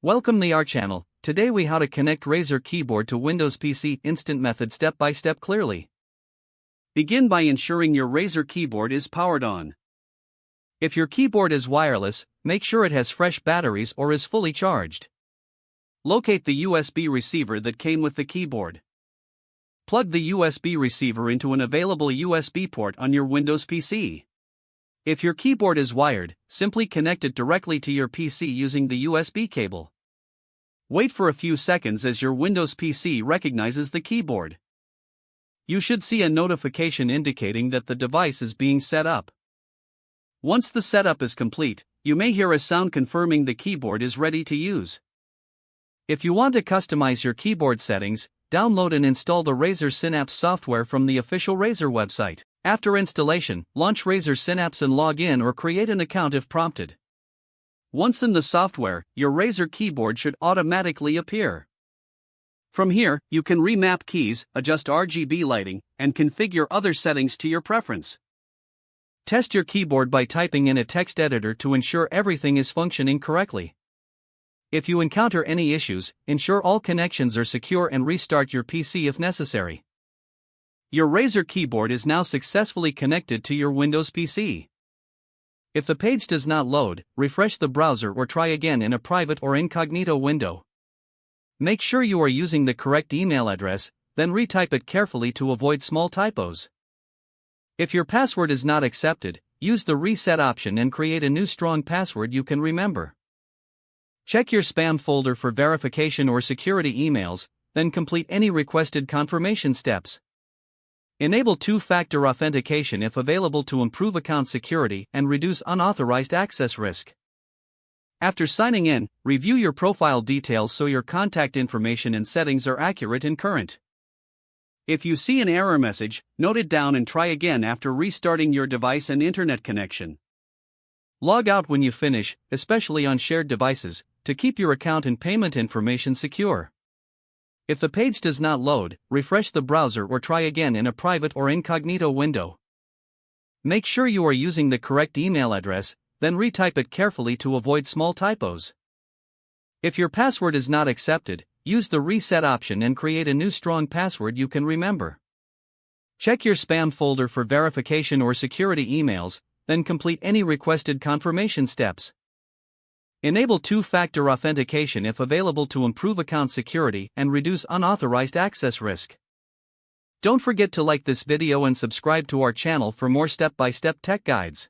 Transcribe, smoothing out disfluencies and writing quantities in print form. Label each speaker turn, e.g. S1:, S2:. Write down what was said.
S1: Welcome to our channel. Today we how to connect Razer keyboard to Windows PC instant method step by step clearly. Begin by ensuring your Razer keyboard is powered on. If your keyboard is wireless, make sure it has fresh batteries or is fully charged. Locate the USB receiver that came with the keyboard. Plug the USB receiver into an available USB port on your Windows PC. If your keyboard is wired, simply connect it directly to your PC using the USB cable. Wait for a few seconds as your Windows PC recognizes the keyboard. You should see a notification indicating that the device is being set up. Once the setup is complete, you may hear a sound confirming the keyboard is ready to use. If you want to customize your keyboard settings, download and install the Razer Synapse software from the official Razer website. After installation, launch Razer Synapse and log in or create an account if prompted. Once in the software, your Razer keyboard should automatically appear. From here, you can remap keys, adjust RGB lighting, and configure other settings to your preference. Test your keyboard by typing in a text editor to ensure everything is functioning correctly. If you encounter any issues, ensure all connections are secure and restart your PC if necessary. Your Razer keyboard is now successfully connected to your Windows PC. If the page does not load, refresh the browser or try again in a private or incognito window. Make sure you are using the correct email address, then retype it carefully to avoid small typos. If your password is not accepted, use the reset option and create a new strong password you can remember. Check your spam folder for verification or security emails, then complete any requested confirmation steps. Enable two-factor authentication if available to improve account security and reduce unauthorized access risk. After signing in, review your profile details so your contact information and settings are accurate and current. If you see an error message, note it down and try again after restarting your device and internet connection. Log out when you finish, especially on shared devices, to keep your account and payment information secure. If the page does not load, refresh the browser or try again in a private or incognito window. Make sure you are using the correct email address, then retype it carefully to avoid small typos. If your password is not accepted, use the reset option and create a new strong password you can remember. Check your spam folder for verification or security emails, then complete any requested confirmation steps. Enable two-factor authentication if available to improve account security and reduce unauthorized access risk. Don't forget to like this video and subscribe to our channel for more step-by-step tech guides.